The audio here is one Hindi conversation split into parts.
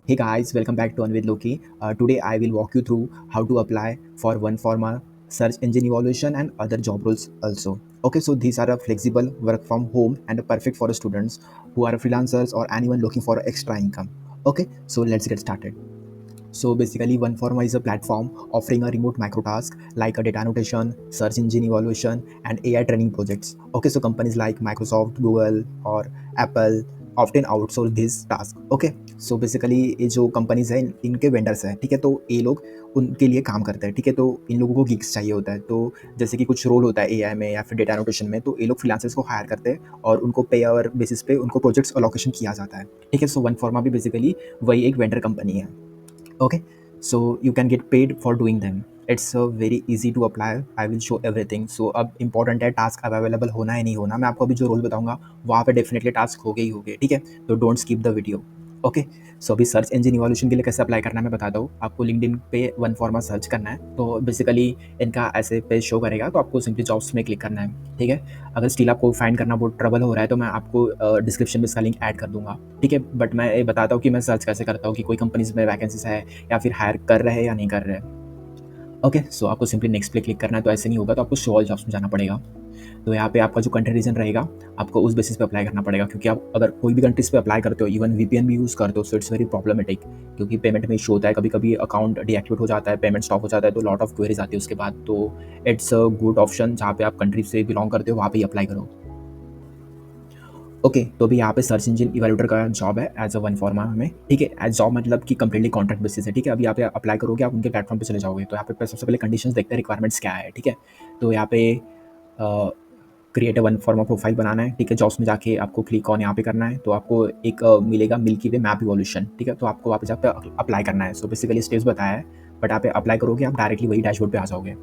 Hey guys, welcome back to Unwith Loki. Today I will walk you through how to apply for OneForma, search engine evaluation and other job roles also. Okay, so these are a flexible work from home and perfect for students who are freelancers or anyone looking for extra income. Okay, so let's get started. So basically, OneForma is a platform offering a remote micro task like a data annotation, search engine evaluation, and AI training projects. Okay, so companies like Microsoft, Google, or Apple often outsource this task. Okay, so basically ये जो कंपनीज हैं इनके वेंडर्स हैं, ठीक है, तो ये लोग उनके लिए काम करते हैं, ठीक है, तो इन लोगों को गिग्स चाहिए होता है, तो जैसे कि कुछ रोल होता है एआई में या फिर डेटा एनोटेशन में, तो ये लोग फ्रीलांसर्स को हायर करते हैं और उनको पे आवर बेसिस पे उनको प्रोजेक्ट्स अलोकेशन किया जाता है, ठीक है। सो OneForma भी बेसिकली वही एक वेंडर कंपनी है। Okay, so you can get paid for doing them. It's very easy to apply. I will show everything. So अब important है टास्क अब अवेलेबल होना है नहीं होना। मैं आपको अभी जो रोल बताऊंगा वहाँ पे डेफिनेटली टास्क हो गई होंगे, ठीक है, तो don't skip the video. Okay, so अभी सर्च इंजन इवोल्यूशन के लिए कैसे अप्लाई करना है मैं बताता हूँ। आपको लिंक्डइन पे OneForma सर्च करना है, तो बेसिकली इनका ऐसे पेज शो करेगा, तो आपको सिंपली जॉब्स में क्लिक करना है, ठीक है। अगर स्टिल आपको फाइंड करना बहुत ट्रबल हो रहा है तो मैं आपको डिस्क्रिप्शन में इसका लिंक ऐड कर दूंगा, ठीक है। बट मैं ये बताता हूँ कि मैं सर्च कैसे करता हूँ कि कोई कंपनीज में वैकेंसीज है या फिर हायर कर रहे हैं या नहीं कर रहे हैं। ओके, सो आपको सिंपली नेक्स्ट पे क्लिक करना है, तो ऐसे नहीं होगा, तो आपको शो ऑल जॉब्स में जाना पड़ेगा। तो यहाँ पे आपका जो कंट्री रीजन रहेगा आपको उस बेसिस पे अप्लाई करना पड़ेगा, क्योंकि आप अगर कोई भी कंट्रीज पे अप्लाई करते हो, इवन वीपीएन भी यूज़ करते हो, सो इट्स वेरी प्रॉब्लमेटिक, क्योंकि पेमेंट में इशू होता है, कभी कभी अकाउंट डीएक्टिवेट हो जाता है, पेमेंट स्टॉप हो जाता है, तो लॉट ऑफ क्वेरीज आती है उसके बाद। तो इट्स अ गुड ऑप्शन जहाँ पे आप कंट्री से बिलोंग करते हो वहाँ पे ही अप्लाई करो। ओके, तो अभी यहाँ पे सर्च इंजन इवैल्यूएटर का जॉब है एज अ OneForma में, ठीक है। एज जॉब मतलब कि कंप्लीटली कॉन्ट्रैक्ट बेसिस है, ठीक है। अभी यहाँ पे अप्लाई करोगे, आप उनके प्लेटफॉर्म पे चले जाओगे, तो यहाँ पे सबसे पहले कंडीशंस देखते हैं, रिक्वायरमेंट्स क्या है, ठीक है। तो यहाँ पे क्रिएट अ OneForma प्रोफाइल बनाना है, ठीक है। जॉब्स में जाके आपको क्लिक ऑन यहाँ पे करना है, तो आपको एक मिलेगा मिल्की वे मैप इवोल्यूशन, ठीक है। तो आपको वहाँ पे जाकर अप्लाई करना है। सो बेसिकली स्टेप्स बताया है, बट यहाँ पे अप्लाई करोगे आप डायरेक्टली वही डैशबोर्ड पे आ जाओगे,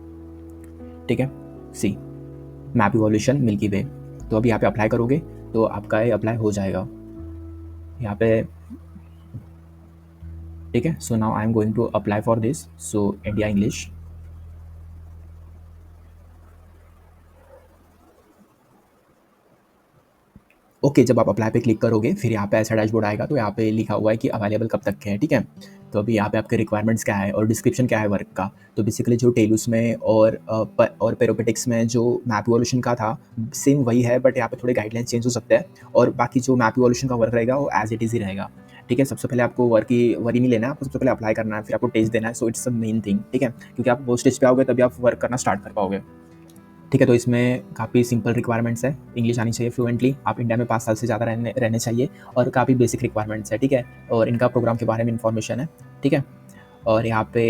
ठीक है। सी मैप इवोल्यूशन मिल्की वे, तो अभी यहाँ पे अप्लाई करोगे तो आपका ये अप्लाई हो जाएगा यहाँ पे, ठीक है। So now I am going to apply for this, so India English. Okay, जब आप अप्लाई पे क्लिक करोगे फिर यहाँ पे ऐसा डैशबोर्ड आएगा, तो यहाँ पे लिखा हुआ है कि अवेलेबल कब तक के हैं, ठीक है। तो अभी यहाँ पे आपके रिक्वायरमेंट्स क्या है और डिस्क्रिप्शन क्या है वर्क का। तो बेसिकली जो टेलूस में और पेरोपेटिक्स में जो मैप इवोल्यूशन का था सेम वही है, बट यहाँ पे थोड़े गाइडलाइंस चेंज हो सकते हैं, और बाकी जो मैप इवोल्यूशन का वर्क रहेगा वो एज इट इज़ ही रहेगा, ठीक है। सबसे पहले आपको वर्क की वरी नहीं लेना है, आपको सबसे पहले अप्लाई करना है, फिर आपको टेस्ट देना है। So it's the main thing, ठीक है, क्योंकि आप वो स्टेज पे आओगे तभी आप वर्क करना स्टार्ट कर पाओगे, ठीक है। तो इसमें काफ़ी सिंपल रिक्वायरमेंट्स है, इंग्लिश आनी चाहिए फ्लुएंटली, आप इंडिया में 5 साल से ज़्यादा रहने चाहिए, और काफ़ी बेसिक रिक्वायरमेंट्स है, ठीक है। और इनका प्रोग्राम के बारे में इन्फॉर्मेशन है, ठीक है। और यहाँ पे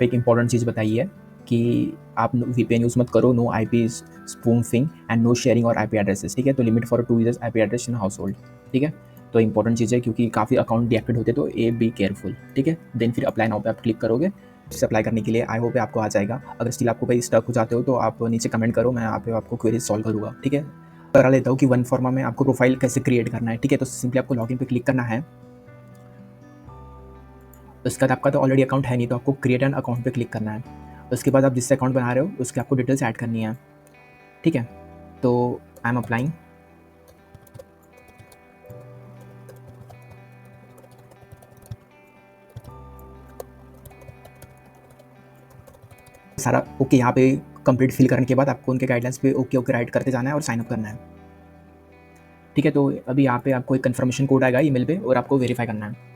एक इंपॉर्टेंट चीज़ बताई है कि आप वीपीएन यूज़ मत करो, no IP spoofing and no sharing और आईपी एड्रेसेस, ठीक है। तो limit for 2 users IP address in household, ठीक है। तो इंपॉर्टेंट चीज़ है, क्योंकि काफ़ी अकाउंट डीएक्टिवेट होते हैं, तो ए बी केयरफुल, ठीक है। देन फिर अप्लाई नाउ पे आप क्लिक करोगे, से अप्लाई करने के लिए आई होप आपको आ जाएगा। अगर स्टिल आपको कहीं स्टक हो जाते हो तो आप नीचे कमेंट करो, मैं यहाँ पे आपको क्वेरीज सॉल्व करूँगा, ठीक है। करा लेता हूँ कि OneForma में आपको प्रोफाइल कैसे क्रिएट करना है, ठीक है। तो सिंपली आपको लॉगिन पे क्लिक करना है, उसके बाद आपका तो ऑलरेडी अकाउंट है नहीं, तो आपको क्रिएट एन अकाउंट पे क्लिक करना है। उसके बाद आप जिससे अकाउंट बना रहे हो उसके आपको डिटेल्स ऐड करनी है, ठीक है। तो आई एम अप्लाइंग, सारा ओके। यहाँ पे कंप्लीट फिल करने के बाद आपको उनके गाइडलाइंस पे ओके ओके राइट करते जाना है और साइन अप करना है, ठीक है। तो अभी यहाँ पे आपको एक कंफर्मेशन कोड आएगा ईमेल पे और आपको वेरीफाई करना है।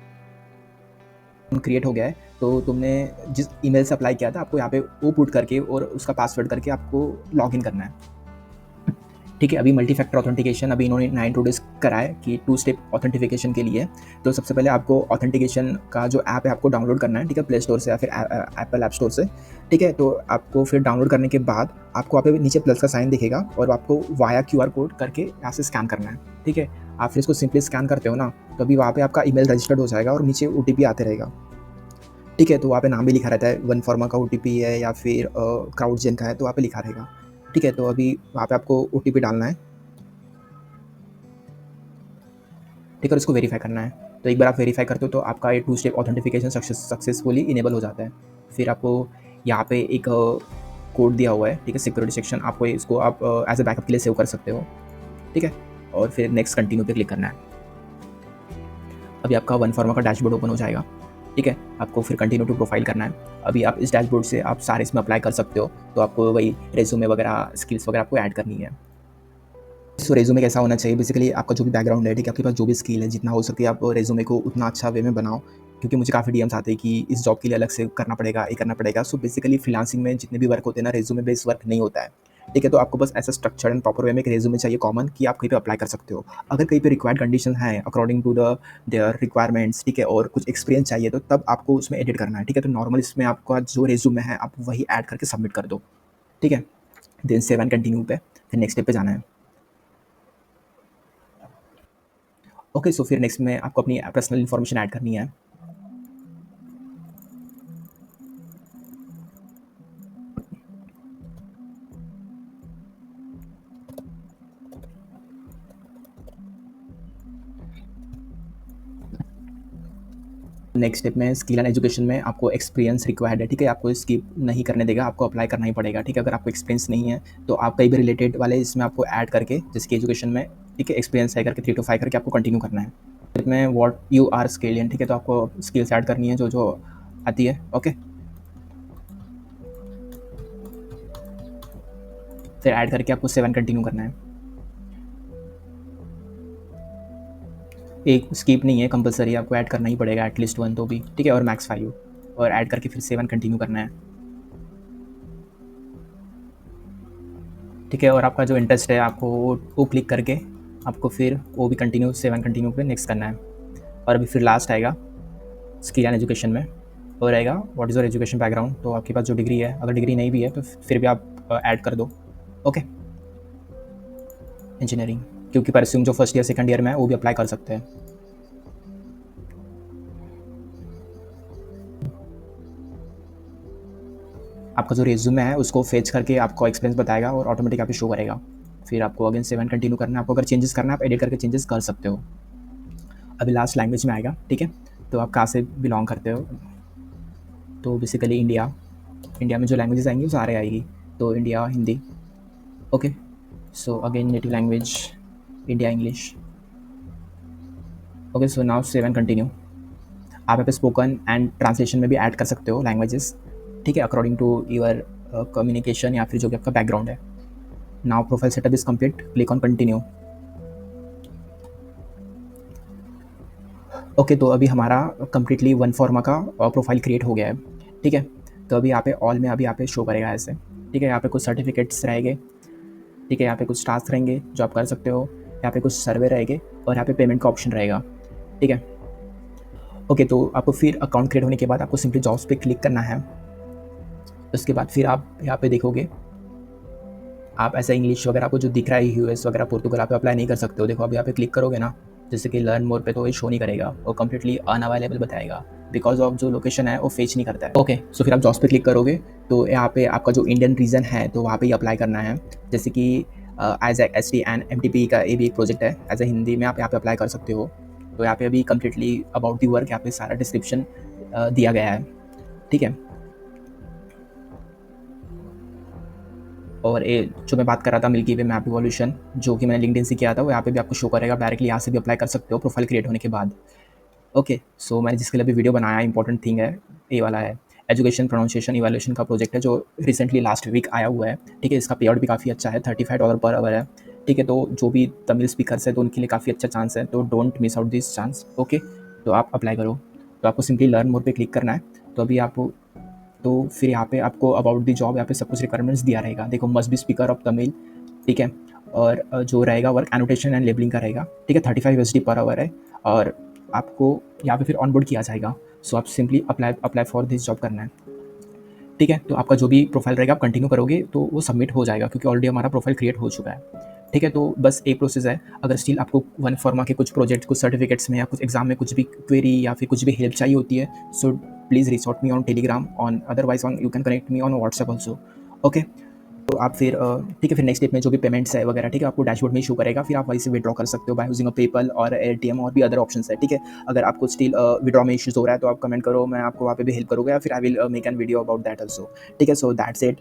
क्रिएट हो गया है, तो तुमने जिस ईमेल से अप्लाई किया था आपको यहाँ पे वो पुट करके और उसका पासवर्ड करके आपको लॉगिन करना है, ठीक है। अभी मल्टी फैक्टर ऑथेंटिकेशन अभी इन्होंने 9 डेज करा है कि 2 स्टेप ऑथेंटिफिकेशन के लिए। तो सबसे पहले आपको ऑथेंटिकेशन का जो ऐप है आपको डाउनलोड करना है, ठीक है, प्ले स्टोर से या फिर एप्पल ऐप स्टोर से, ठीक है। तो आपको फिर डाउनलोड करने के बाद आपको वहाँ पे नीचे प्लस का साइन दिखेगा और आपको वाया QR कोड करके यहाँ से स्कैन करना है, ठीक है। आप फिर इसको सिंपली स्कैन करते हो ना, तो अभी वहाँ पे आपका ईमेल रजिस्टर्ड हो जाएगा और नीचे OTP आते रहेगा, ठीक है। तो वहाँ पे नाम भी लिखा रहता है, OneForma का OTP है या फिर क्राउडजेन का है, तो वहाँ पे लिखा रहेगा, ठीक है। तो अभी वहाँ पे आपको OTP डालना है, ठीक है, और इसको वेरीफाई करना है। तो एक बार आप वेरीफाई करते हो तो आपका ये 2 स्टेप ऑथेंटिफिकेशन सक्सेसफुली इनेबल हो जाता है। फिर आपको यहाँ पे एक कोड दिया हुआ है, ठीक है, सिक्योरिटी सेक्शन, आपको इसको आप एज ए बैकअप के लिए सेव कर सकते हो, ठीक है। और फिर नेक्स्ट कंटिन्यू पे क्लिक करना है। अभी आपका वन फार्मा का डैशबोर्ड ओपन हो जाएगा। ठीक है, आपको फिर कंटिन्यू टू प्रोफाइल करना है। अभी आप इस डैशबोर्ड से आप सारे इसमें अप्लाई कर सकते हो। तो आपको वही रेज्यूमे वगैरह स्किल्स वगैरह आपको ऐड करनी है। सो रेज्यूमे कैसा होना चाहिए, बेसिकली आपका जो भी बैकग्राउंड है, ठीक है, आपके पास जो भी स्किल है, जितना हो सके आप रेज्यूमे को उतना अच्छा वे में बनाओ। क्योंकि मुझे काफ़ी डीएम्स आते हैं कि इस जॉब के लिए अलग से करना पड़ेगा, ये करना पड़ेगा। सो बेसिकली फ्रीलांसिंग में जितने भी वर्क होते हैं ना, रेज्यूमे बेस्ड वर्क नहीं होता है। ठीक है, तो आपको बस ऐसा स्ट्रक्चर्ड एंड प्रॉपर वे में एक रेज्यूमे चाहिए कॉमन, कि आप कहीं पे अप्लाई कर सकते हो। अगर कहीं पे रिक्वायर्ड कंडीशन है according to the their requirements, ठीक है, और कुछ एक्सपीरियंस चाहिए, तो तब आपको उसमें एडिट करना है। ठीक है, तो नॉर्मल इसमें आपका जो रेज्यूमे है आप वही ऐड करके सबमिट कर दो। ठीक है, देन सेव एंड कंटिन्यू पे फिर नेक्स्ट स्टेप पे जाना है। ओके, सो फिर नेक्स्ट में आपको अपनी पर्सनल इन्फॉर्मेशन ऐड करनी है। नेक्स्ट स्टेप में स्किल एंड एजुकेशन में आपको एक्सपीरियंस रिक्वायर्ड है। ठीक है, आपको स्किप नहीं करने देगा, आपको अप्लाई करना ही पड़ेगा। ठीक है, अगर आपको एक्सपीरियंस नहीं है तो आप कई भी रिलेटेड वाले इसमें आपको ऐड करके, जिसकी एजुकेशन में, ठीक है, एक्सपीरियंस है करके 3 to 5 करके आपको कंटिन्यू करना है। इसमें what you are skill in, ठीक है, तो आपको स्किल्स ऐड करनी है जो जो आती है। ओके, फिर ऐड करके आपको 7 कंटिन्यू करना है। एक स्किप नहीं है, कंपलसरी आपको ऐड करना ही पड़ेगा, एटलीस्ट 1 तो भी। ठीक है, और मैक्स 5, और ऐड करके फिर 7 कंटिन्यू करना है। ठीक है, और आपका जो इंटरेस्ट है आपको वो क्लिक करके आपको फिर वो भी कंटिन्यू 7 कंटिन्यू पे नेक्स्ट करना है। और अभी फिर लास्ट आएगा स्किल एंड एजुकेशन में, और रहेगा what is your education background. तो आपके पास जो डिग्री है, अगर डिग्री नहीं भी है तो फिर भी आप ऐड कर दो। ओके, इंजीनियरिंग, क्योंकि परस्यूम जो फर्स्ट ईयर सेकंड ईयर में है वो भी अप्लाई कर सकते हैं। आपका जो रेज्यूमे है उसको फेच करके आपको एक्सपीरियंस बताएगा और ऑटोमेटिक आपको शो करेगा। फिर आपको अगेन 7 कंटिन्यू करना है। आपको अगर चेंजेस करना है आप एडिट करके चेंजेस कर सकते हो। अभी लास्ट लैंग्वेज में आएगा। ठीक है, तो आप कहाँ से बिलोंग करते हो, तो बेसिकली इंडिया। इंडिया में जो लैंग्वेजेस आएंगी वो सारे आएगी, तो India Hindi. Okay, so again native language India English. Okay, so now 7 continue. आप यहाँ पे स्पोकन एंड ट्रांसलेशन में भी ऐड कर सकते हो लैंग्वेजेस। ठीक है, अकॉर्डिंग टू योर कम्युनिकेशन या फिर जो भी आपका बैकग्राउंड है। Now profile setup is complete, click on continue. Okay, तो अभी हमारा कम्प्लीटली वन फॉर्मा का प्रोफाइल क्रिएट हो गया है। ठीक है, तो अभी यहाँ पे ऑल में अभी यहाँ पे शो करेगा ऐसे। ठीक है, यहाँ पे कुछ सर्टिफिकेट्स रहेंगे। ठीक है, यहाँ पे कुछ टास्क रहेंगे जो आप कर सकते हो। यहाँ पे कुछ सर्वे रहेंगे और यहाँ पे पेमेंट का ऑप्शन रहेगा। ठीक है, ओके, तो आपको फिर अकाउंट क्रिएट होने के बाद आपको सिंपली जॉब्स पे क्लिक करना है। उसके बाद फिर आप यहाँ पे देखोगे, आप ऐसा इंग्लिश वगैरह आपको जो दिख रहा है यूएस वगैरह पोर्तुगल, आप अप्लाई नहीं कर सकते हो। देखो अभी यहाँ पे क्लिक करोगे ना, जैसे कि लर्न मोर पे, तो ये शो नहीं करेगा, वो कम्प्लीटली अनअवेलेबल बताएगा, बिकॉज ऑफ जो लोकेशन है वो फेच नहीं करता है। ओके, सो फिर आप जॉब्स पे क्लिक करोगे तो यहाँ पे आपका जो इंडियन रीजन है तो वहाँ पे ही अप्लाई करना है। जैसे कि as S T and M T P का ये भी एक प्रोजेक्ट है, एज ए हिंदी में आप यहाँ पे अप्लाई कर सकते हो। तो यहाँ पे अभी कम्प्लीटली अबाउट दी वर्क यहाँ पे सारा डिस्क्रिप्शन दिया गया है। ठीक है, और ये जो मैं बात कर रहा था मिल्की वे मैप इवोल्यूशन, जो कि मैंने लिंक्डइन से किया था, वो यहाँ पे भी आपको शो करेगा। डायरेक्टली यहाँ से भी अप्लाई कर सकते हो प्रोफाइल क्रिएट होने के बाद। ओके, सो मैंने जिसके लिए अभी वीडियो बनाया, इंपॉर्टेंट थिंग है ये वाला है, एजुकेशन प्रोनाउंसिएशन इवैल्यूएशन का प्रोजेक्ट है जो रिसेंटली लास्ट वीक आया हुआ है। ठीक है, इसका पे आउट भी काफ़ी अच्छा है, $35 पर आवर है। ठीक है, तो जो भी तमिल स्पीकर्स है तो उनके लिए काफ़ी अच्छा चांस है, तो don't miss out this chance. Okay, तो आप अप्लाई करो। तो आपको सिंपली लर्न मोर पे क्लिक करना है। तो अभी आप, तो फिर यहाँ पे आपको अबाउट द जॉब यहाँ पे सब कुछ रिक्वायरमेंट्स दिया रहेगा। देखो, must be speaker of Tamil. ठीक है, और जो रहेगा वर्क एनोटेशन एंड लेबलिंग का रहेगा। ठीक है, 35 USD पर आवर है, और आपको यहाँ पे फिर ऑनबोर्ड किया जाएगा। सो आप simply apply for this job करना है। ठीक है, तो आपका जो भी प्रोफाइल रहेगा आप कंटिन्यू करोगे तो वो सबमिट हो जाएगा, क्योंकि ऑलरेडी हमारा प्रोफाइल क्रिएट हो चुका है। ठीक है, तो बस एक प्रोसेस है। अगर स्टिल आपको वन फॉर्मा के कुछ प्रोजेक्ट, कुछ सर्टिफिकेट्स में या कुछ एग्जाम में कुछ भी क्वेरी या फिर कुछ भी हेल्प चाहिए होती है, so please reach out me on Telegram, on otherwise on you can connect me on WhatsApp also. Okay, तो आप फिर ठीक है, फिर नेक्स्ट स्टेप में जो भी पेमेंट्स है वगैरह, ठीक है, आपको डैशबोर्ड में शो करेगा, फिर आप वहीं से विड्रॉ कर सकते हो बाय यूजिंग अ पेपल और एटीएम और भी अदर ऑप्शंस है, ठीक है। अगर आपको स्टिल विड्रॉ में इश्यूज हो रहा है तो आप कमेंट करो, मैं आपको वहाँ पे भी हेल्प करूँगा, या फिर I will make an video about that also, ठीक है। So that's it.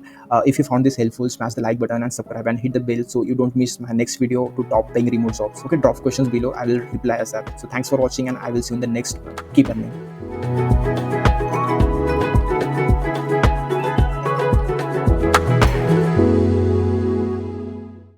If you found this helpful, smash the like button and subscribe and hit the bell so you don't miss my next video to top paying remote jobs. Okay, drop questions below, I will reply ASAP. So thanks for watching and I will see you in the next one. Keep earning.